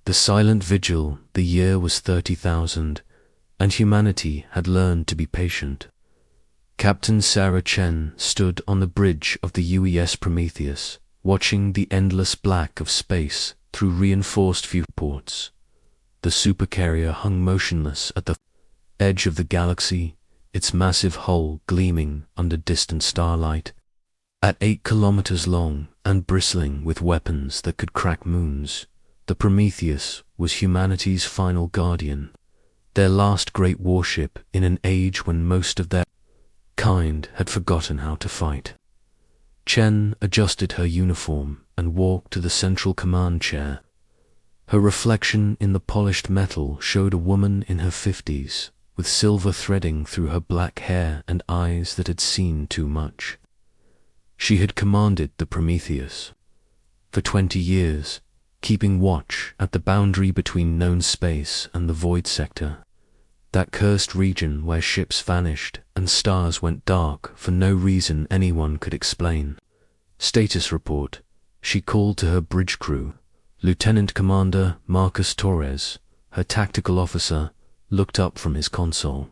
The silent vigil, the year was 30,000, and humanity had learned to be patient. Captain Sarah Chen stood on the bridge of the UES Prometheus, watching the endless black of space through reinforced viewports. The Supercarrier hung motionless at the edge of the galaxy, its massive hull gleaming under distant starlight. At 8 kilometers long and bristling with weapons that could crack moons, the Prometheus was humanity's final guardian, their last great warship in an age when most of their kind had forgotten how to fight. Chen adjusted her uniform and walked to the central command chair. Her reflection in the polished metal showed a woman in her 50s, with silver threading through her black hair and eyes that had seen too much. She had commanded the Prometheus for 20 years, keeping watch at the boundary between known space and the void sector, that cursed region where ships vanished and stars went dark for no reason anyone could explain. Status report. She called to her bridge crew. Lieutenant Commander Marcus Torres, her tactical officer, looked up from his console.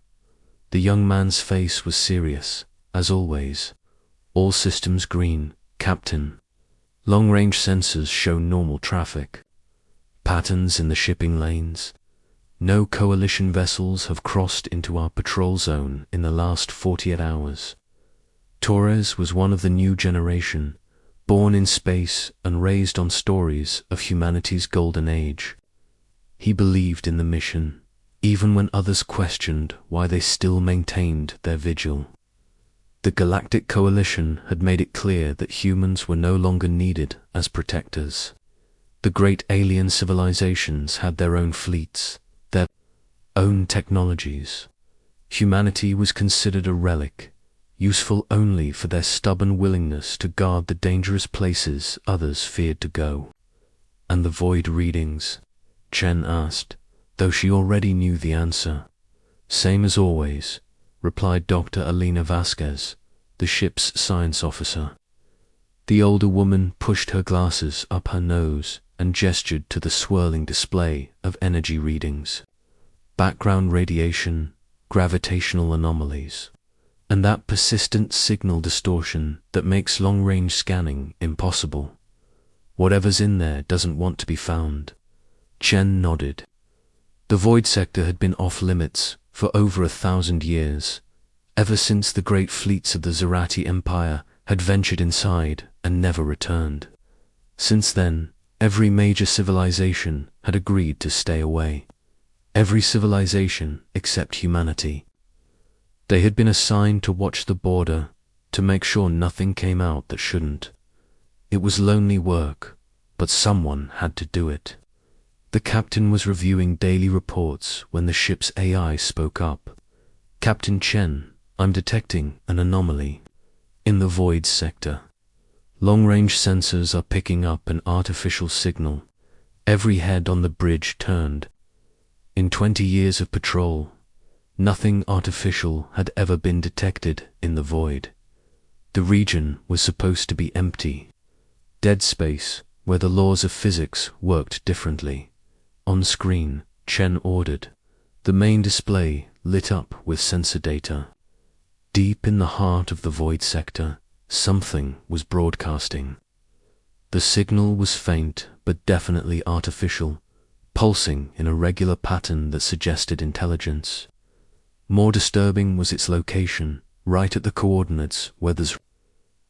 The young man's face was serious, as always. All systems green, Captain. Long-range sensors show normal traffic. Patterns in the shipping lanes. No coalition vessels have crossed into our patrol zone in the last 48 hours. Torres was one of the new generation, born in space and raised on stories of humanity's golden age. He believed in the mission, even when others questioned why they still maintained their vigil. The Galactic Coalition had made it clear that humans were no longer needed as protectors. The great alien civilizations had their own fleets, their own technologies. Humanity was considered a relic, useful only for their stubborn willingness to guard the dangerous places others feared to go. And the void readings? Chen asked, though she already knew the answer. Same as always, replied Dr. Alina Vasquez, the ship's science officer. The older woman pushed her glasses up her nose and gestured to the swirling display of energy readings. Background radiation, gravitational anomalies, and that persistent signal distortion that makes long-range scanning impossible. Whatever's in there doesn't want to be found. Chen nodded. The void sector had been off-limits for over 1,000 years, ever since the great fleets of the Zerati Empire had ventured inside and never returned. Since then, every major civilization had agreed to stay away. Every civilization except humanity. They had been assigned to watch the border, to make sure nothing came out that shouldn't. It was lonely work, but someone had to do it. The captain was reviewing daily reports when the ship's AI spoke up. Captain Chen, I'm detecting an anomaly in the void sector. Long-range sensors are picking up an artificial signal. Every head on the bridge turned. In 20 years of patrol, nothing artificial had ever been detected in the void. The region was supposed to be empty. Dead space, where the laws of physics worked differently. On screen, Chen ordered. The main display lit up with sensor data. Deep in the heart of the void sector, something was broadcasting. The signal was faint but definitely artificial, pulsing in a regular pattern that suggested intelligence. More disturbing was its location, right at the coordinates where the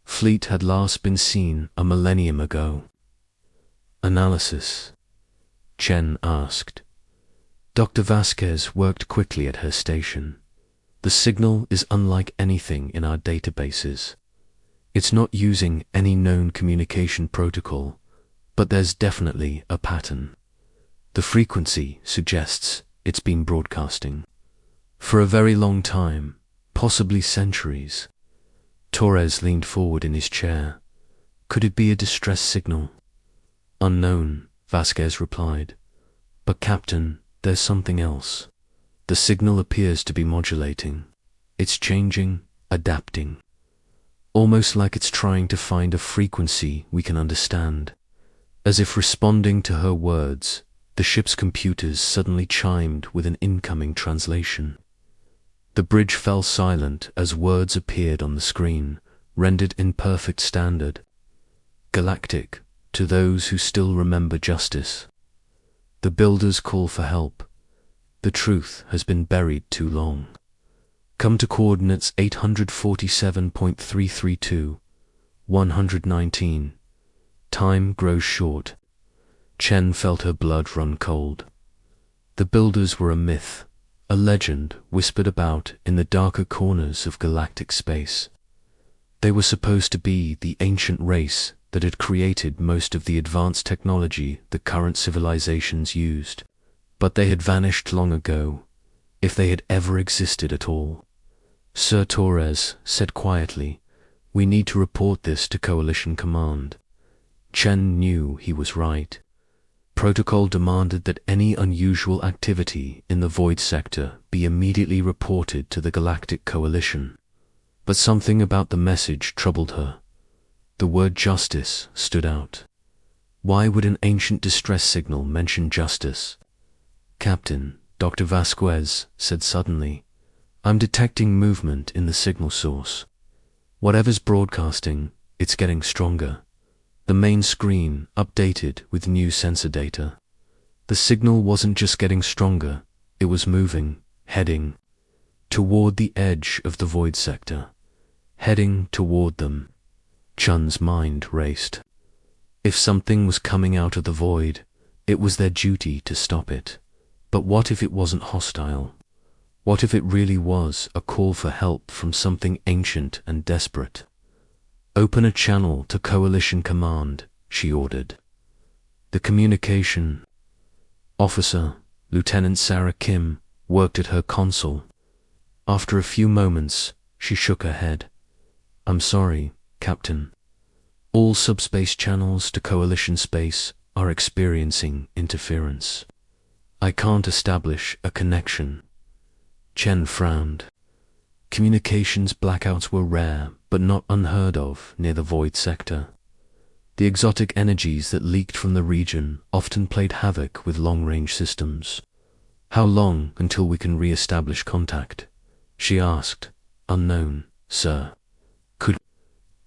fleet had last been seen a millennium ago. Analysis? Chen asked. Dr. Vasquez worked quickly at her station. The signal is unlike anything in our databases. It's not using any known communication protocol, but there's definitely a pattern. The frequency suggests it's been broadcasting. For a very long time, possibly centuries. Torres leaned forward in his chair. Could it be a distress signal? Unknown, Vasquez replied. But Captain, there's something else. The signal appears to be modulating. It's changing, adapting. Almost like it's trying to find a frequency we can understand. As if responding to her words, The ship's computers suddenly chimed with an incoming translation. The bridge fell silent as words appeared on the screen, rendered in perfect standard. Galactic, to those who still remember justice. The builders call for help. The truth has been buried too long. Come to coordinates 847.332, 119. Time grows short. Chen felt her blood run cold. The builders were a myth, a legend whispered about in the darker corners of galactic space. They were supposed to be the ancient race that had created most of the advanced technology that current civilizations used. But they had vanished long ago, if they had ever existed at all. Sir Torres said quietly, "We need to report this to Coalition Command." Chen knew he was right. Protocol demanded that any unusual activity in the Void Sector be immediately reported to the Galactic Coalition. But something about the message troubled her. The word justice stood out. Why would an ancient distress signal mention justice? "Captain," Dr. Vasquez said suddenly, "I'm detecting movement in the signal source. Whatever's broadcasting, it's getting stronger." The main screen updated with new sensor data. The signal wasn't just getting stronger, it was moving, heading toward the edge of the Void Sector. Heading toward them. Chun's mind raced. If something was coming out of the void, it was their duty to stop it. But what if it wasn't hostile? What if it really was a call for help from something ancient and desperate? "Open a channel to Coalition Command," she ordered. The communication officer, Lieutenant Sarah Kim, worked at her console. After a few moments, she shook her head. "I'm sorry, Captain. All subspace channels to Coalition space are experiencing interference. I can't establish a connection." Chen frowned. Communications blackouts were rare, but not unheard of near the Void Sector. The exotic energies that leaked from the region often played havoc with long-range systems. "How long until we can re-establish contact?" she asked. "Unknown, sir. Could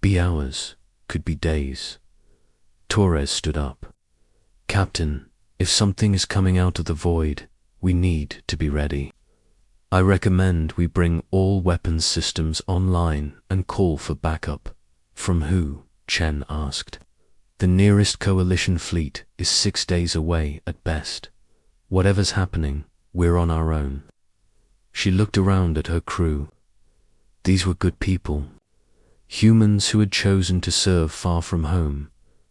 be hours, could be days." Torres stood up. "Captain, if something is coming out of the void, we need to be ready. I recommend we bring all weapons systems online and call for backup." "From who?" Chen asked. "The nearest Coalition fleet is 6 days away at best. Whatever's happening, we're on our own." She looked around at her crew. These were good people. Humans who had chosen to serve far from home,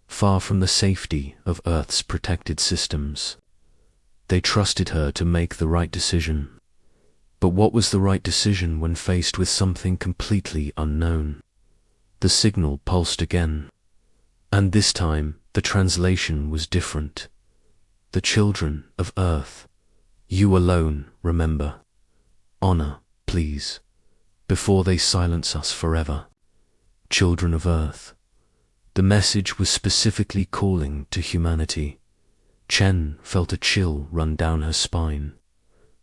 far from the safety of Earth's protected systems. They trusted her to make the right decision. But what was the right decision when faced with something completely unknown? The signal pulsed again. And this time, the translation was different. "The children of Earth. You alone, remember. Honor, please, before they silence us forever. Children of Earth." The message was specifically calling to humanity. Chen felt a chill run down her spine.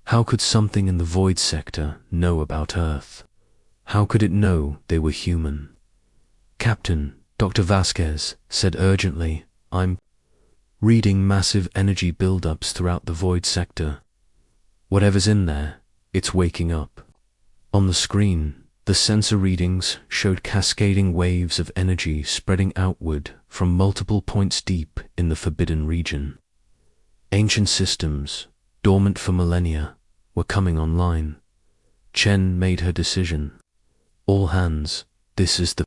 How could something in the Void Sector know about Earth? How could it know they were human? "Captain," Dr. Vasquez said urgently, "I'm reading massive energy buildups throughout the Void Sector. Whatever's in there, it's waking up." On the screen, the sensor readings showed cascading waves of energy spreading outward from multiple points deep in the Forbidden Region. Ancient systems, dormant for millennia, were coming online. Chen made her decision. "All hands, this is the..."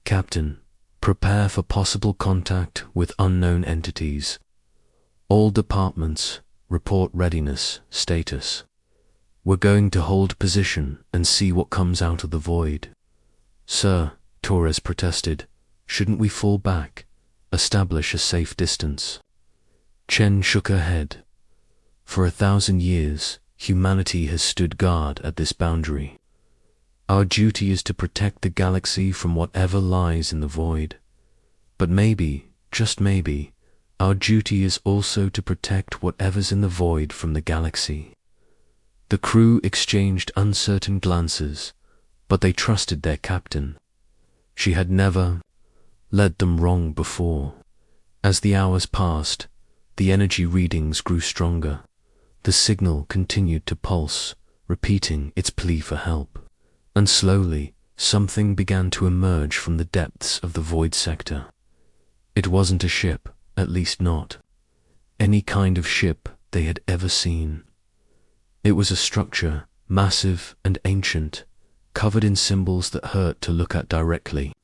"Captain, prepare for possible contact with unknown entities. All departments, report readiness status. We're going to hold position and see what comes out of the void." "Sir," Torres protested, "shouldn't we fall back, establish a safe distance?" Chen shook her head. "For 1,000 years, humanity has stood guard at this boundary. Our duty is to protect the galaxy from whatever lies in the void. But maybe, just maybe, Our duty is also to protect whatever's in the void from the galaxy." The crew exchanged uncertain glances, but they trusted their captain. She had never led them wrong before. As the hours passed, the energy readings grew stronger. The signal continued to pulse, repeating its plea for help. And slowly, something began to emerge from the depths of the void sector. It wasn't a ship, at least not any kind of ship they had ever seen. It was a structure, massive and ancient, covered in symbols that hurt to look at directly.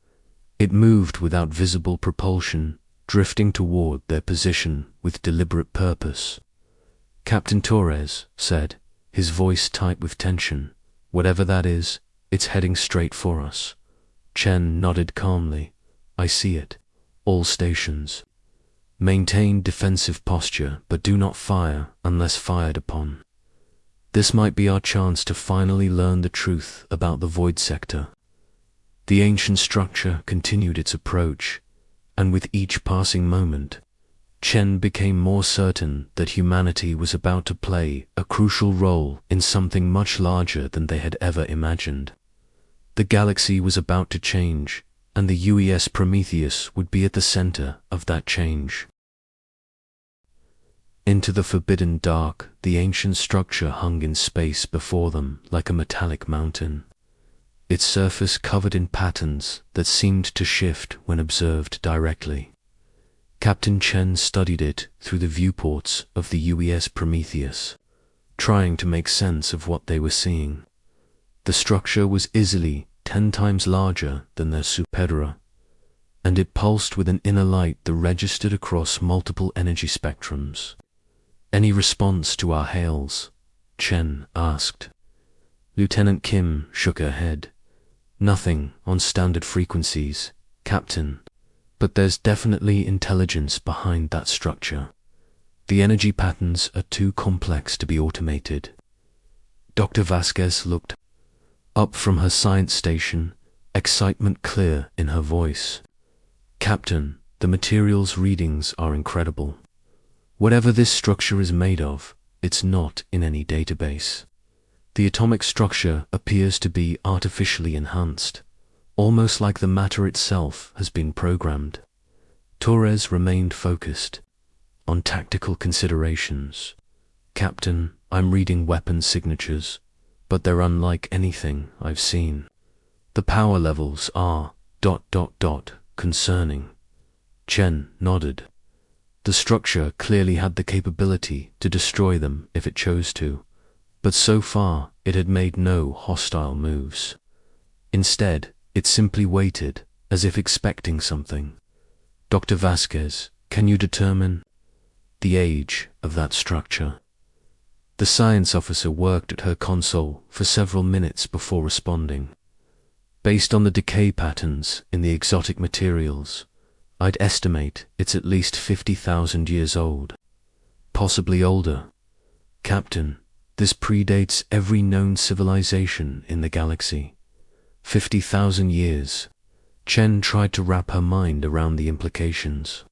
It moved without visible propulsion, drifting toward their position with deliberate purpose. "Captain Torres," said, his voice tight with tension, "whatever that is, it's heading straight for us." Chen nodded calmly. "I see it. All stations. Maintain defensive posture, but do not fire unless fired upon. This might be our chance to finally learn the truth about the void sector." The ancient structure continued its approach, and with each passing moment, Chen became more certain that humanity was about to play a crucial role in something much larger than they had ever imagined. The galaxy was about to change, and the UES Prometheus would be at the center of that change. Into the forbidden dark, the ancient structure hung in space before them like a metallic mountain, its surface covered in patterns that seemed to shift when observed directly. Captain Chen studied it through the viewports of the UES Prometheus, trying to make sense of what they were seeing. The structure was easily 10 times larger than their Supercarrier, and it pulsed with an inner light that registered across multiple energy spectrums. "Any response to our hails?" Chen asked. Lieutenant Kim shook her head. "Nothing on standard frequencies, Captain. But there's definitely intelligence behind that structure. The energy patterns are too complex to be automated." Dr. Vasquez looked up from her science station, excitement clear in her voice. "Captain, the materials readings are incredible. Whatever this structure is made of, it's not in any database. The atomic structure appears to be artificially enhanced, almost like the matter itself has been programmed." Torres remained focused on tactical considerations. "Captain, I'm reading weapon signatures, but they're unlike anything I've seen. The power levels are ... concerning." Chen nodded. The structure clearly had the capability to destroy them if it chose to, but so far it had made no hostile moves. Instead, it simply waited, as if expecting something. "Dr. Vasquez, can you determine the age of that structure?" The science officer worked at her console for several minutes before responding. "Based on the decay patterns in the exotic materials, I'd estimate it's at least 50,000 years old. Possibly older. Captain, this predates every known civilization in the galaxy. 50,000 years. Chen tried to wrap her mind around the implications.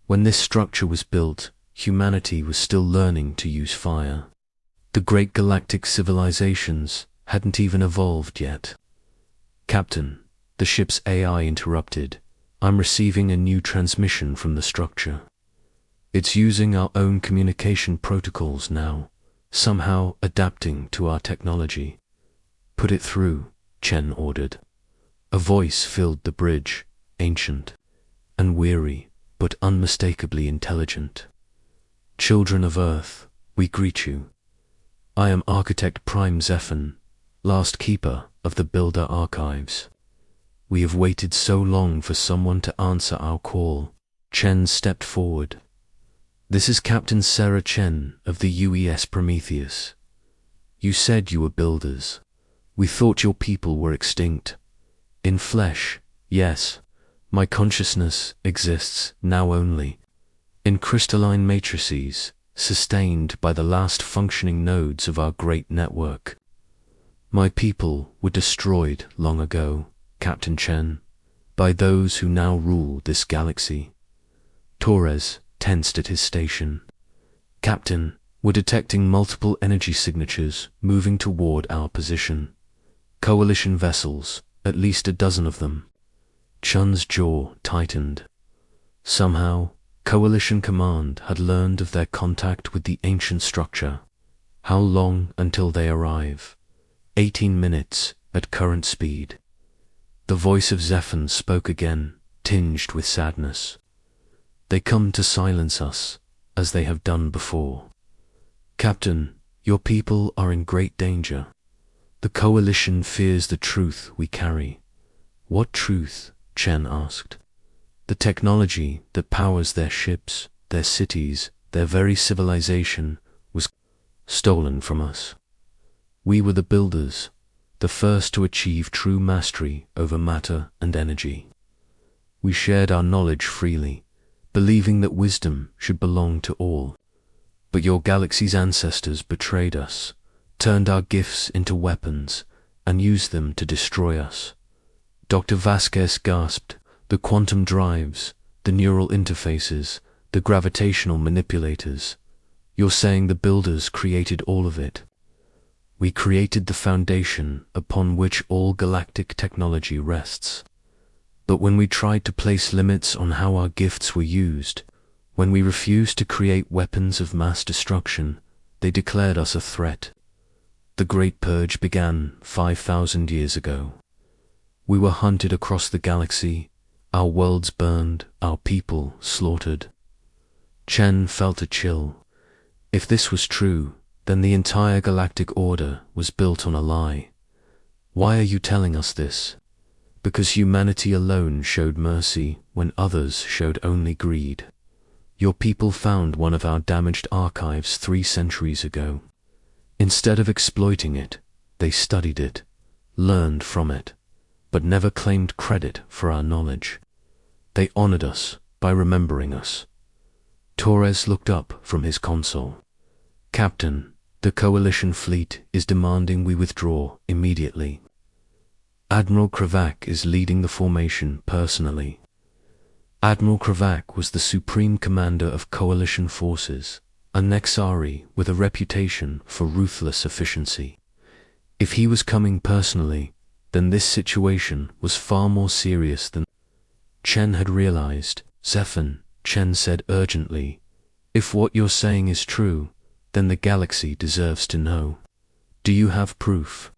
When this structure was built, humanity was still learning to use fire. The great galactic civilizations hadn't even evolved yet. "Captain," the ship's AI interrupted, "I'm receiving a new transmission from the structure. It's using our own communication protocols now, somehow adapting to our technology." "Put it through," Chen ordered. A voice filled the bridge, ancient and weary, but unmistakably intelligent. "Children of Earth, we greet you. I am Architect Prime Zephan, last keeper of the Builder Archives. We have waited so long for someone to answer our call." Chen stepped forward. "This is Captain Sarah Chen of the UES Prometheus. You said you were builders. We thought your people were extinct. In flesh, yes. My consciousness exists now only in crystalline matrices, sustained by the last functioning nodes of our great network. My people were destroyed long ago, Captain Chen, by those who now rule this galaxy." Torres tensed at his station. "Captain, we're detecting multiple energy signatures moving toward our position. Coalition vessels, at least a dozen of them." Chun's jaw tightened. Somehow, Coalition Command had learned of their contact with the ancient structure. How long until they arrive? 18 minutes at current speed. The voice of Zephyr spoke again, tinged with sadness. "They come to silence us, as they have done before. Captain, your people are in great danger. The Coalition fears the truth we carry." "What truth?" Chen asked. "The technology that powers their ships, their cities, their very civilization was stolen from us. We were the builders, the first to achieve true mastery over matter and energy. We shared our knowledge freely, believing that wisdom should belong to all. But your galaxy's ancestors betrayed us, turned our gifts into weapons, and used them to destroy us." Dr. Vasquez gasped. "The quantum drives, the neural interfaces, the gravitational manipulators. You're saying the builders created all of it?" "We created the foundation upon which all galactic technology rests. But when we tried to place limits on how our gifts were used, when we refused to create weapons of mass destruction, they declared us a threat. The Great Purge began 5,000 years ago. We were hunted across the galaxy, our worlds burned, our people slaughtered." Chen felt a chill. If this was true, then the entire galactic order was built on a lie. "Why are you telling us this?" "Because humanity alone showed mercy when others showed only greed. Your people found one of our damaged archives 3 centuries ago. Instead of exploiting it, they studied it, learned from it, but never claimed credit for our knowledge. They honored us by remembering us." Torres looked up from his console. "Captain, the Coalition fleet is demanding we withdraw immediately. Admiral Kravak is leading the formation personally." Admiral Kravak was the supreme commander of Coalition forces, a Nexari with a reputation for ruthless efficiency. If he was coming personally, then this situation was far more serious than Chen had realized. "Zephyr," Chen said urgently, "if what you're saying is true, then the galaxy deserves to know. Do you have proof?"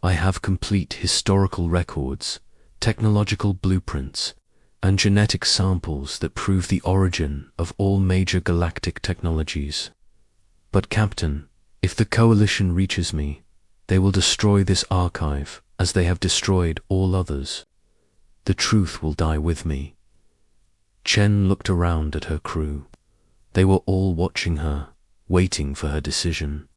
"I have complete historical records, technological blueprints, and genetic samples that prove the origin of all major galactic technologies. But Captain, if the Coalition reaches me, they will destroy this archive as they have destroyed all others. The truth will die with me." Chen looked around at her crew. They were all watching her, waiting for her decision.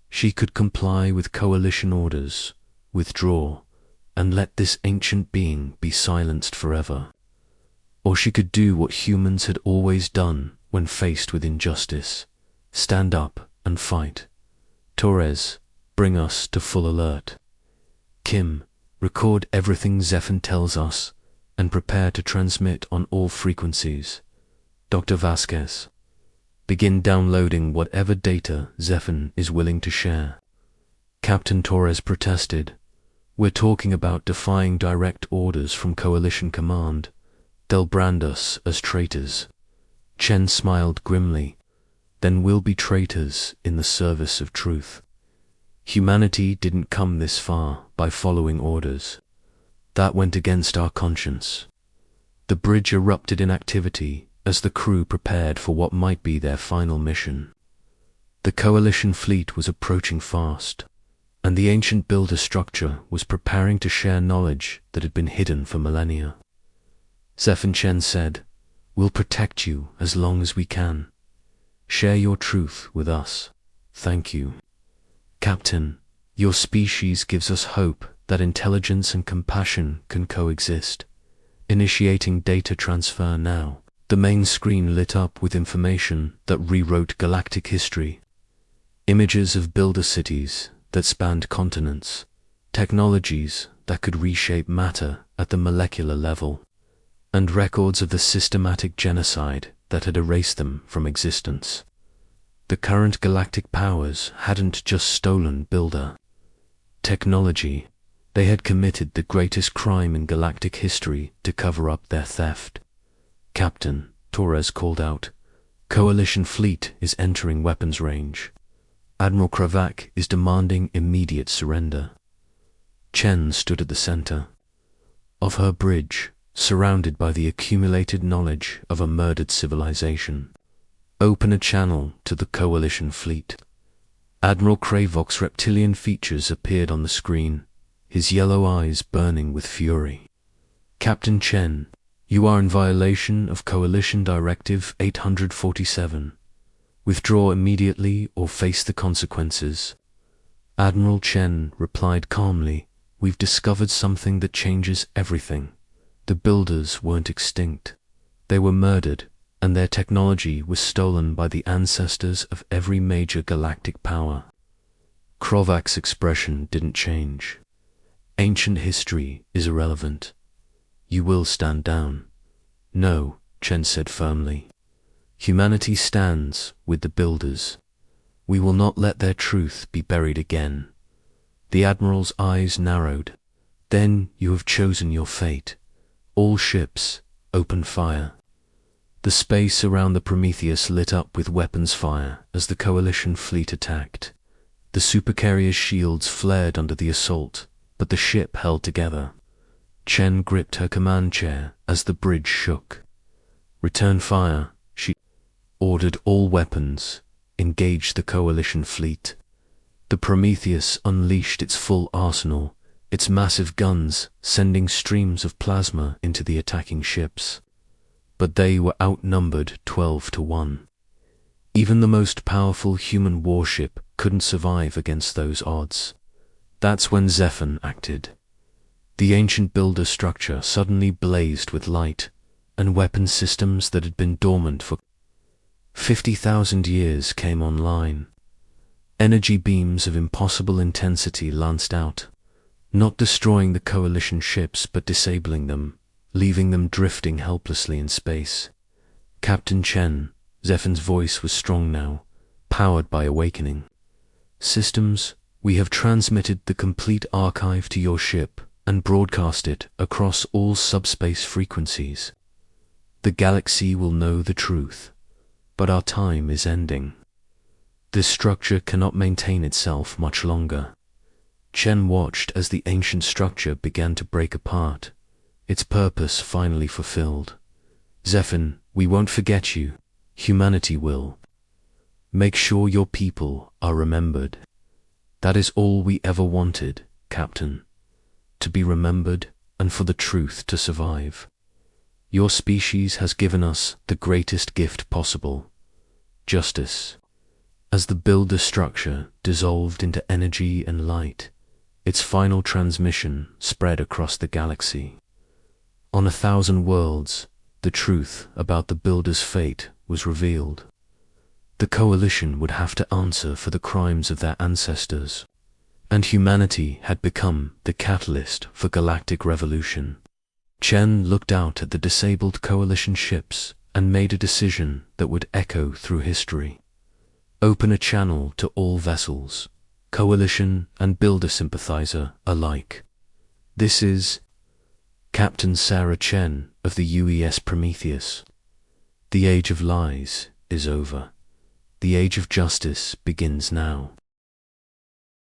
She could comply with Coalition orders, withdraw, and let this ancient being be silenced forever. Or she could do what humans had always done when faced with injustice: stand up and fight. "Torres, bring us to full alert. Kim, record everything Zephyr tells us and prepare to transmit on all frequencies. Dr. Vasquez, begin downloading whatever data Zephyr is willing to share." Captain Torres protested. "We're talking about defying direct orders from Coalition Command. They'll brand us as traitors." Chen smiled grimly. "Then we'll be traitors in the service of truth. Humanity didn't come this far by following orders. That went against our conscience." The bridge erupted in activity as the crew prepared for what might be their final mission. The Coalition fleet was approaching fast, and the ancient builder structure was preparing to share knowledge that had been hidden for millennia. Zephyr Chen said, "We'll protect you as long as we can. Share your truth with us. Thank you. Captain, your species gives us hope that intelligence and compassion can coexist. Initiating data transfer now." The main screen lit up with information that rewrote galactic history. Images of builder cities that spanned continents, technologies that could reshape matter at the molecular level, and records of the systematic genocide that had erased them from existence. The current galactic powers hadn't just stolen Builder technology, they had committed the greatest crime in galactic history to cover up their theft. "Captain," Torres called out, "Coalition fleet is entering weapons range. Admiral Kravak is demanding immediate surrender." Chen stood at the center of her bridge, surrounded by the accumulated knowledge of a murdered civilization. "Open a channel to the Coalition fleet." Admiral Kravok's reptilian features appeared on the screen, his yellow eyes burning with fury. "Captain Chen, you are in violation of Coalition Directive 847. Withdraw immediately or face the consequences." Admiral Chen replied calmly, "We've discovered something that changes everything. The Builders weren't extinct. They were murdered, and their technology was stolen by the ancestors of every major galactic power." Kravak's expression didn't change. "Ancient history is irrelevant. You will stand down." "No," Chen said firmly. "Humanity stands with the Builders. We will not let their truth be buried again." The Admiral's eyes narrowed. "Then you have chosen your fate. All ships, open fire." The space around the Prometheus lit up with weapons fire as the Coalition fleet attacked. The Supercarrier's shields flared under the assault, but the ship held together. Chen gripped her command chair as the bridge shook. "Return fire," she ordered. "All weapons. Engage the Coalition fleet." The Prometheus unleashed its full arsenal, its massive guns sending streams of plasma into the attacking ships. But they were outnumbered 12 to 1. Even the most powerful human warship couldn't survive against those odds. That's when Zephyr acted. The ancient Builder structure suddenly blazed with light, and weapon systems that had been dormant for 50,000 years came online. Energy beams of impossible intensity lanced out, not destroying the Coalition ships but disabling them, leaving them drifting helplessly in space. "Captain Chen," Zephyr's voice was strong now, powered by awakening. "Systems, we have transmitted the complete archive to your ship and broadcast it across all subspace frequencies. The galaxy will know the truth, but our time is ending. This structure cannot maintain itself much longer." Chen watched as the ancient structure began to break apart, its purpose finally fulfilled. "Zephyr, we won't forget you. Humanity will. Make sure your people are remembered. That is all we ever wanted, Captain. To be remembered and for the truth to survive. Your species has given us the greatest gift possible, justice." As the Builder structure dissolved into energy and light, its final transmission spread across the galaxy. On 1,000 worlds, the truth about the Builder's fate was revealed. The Coalition would have to answer for the crimes of their ancestors, and humanity had become the catalyst for galactic revolution. Chen looked out at the disabled Coalition ships and made a decision that would echo through history. Open a channel to all vessels, Coalition and Builder sympathizer alike. This is Captain Sarah Chen of the UES Prometheus. The age of lies is over. The age of justice begins now.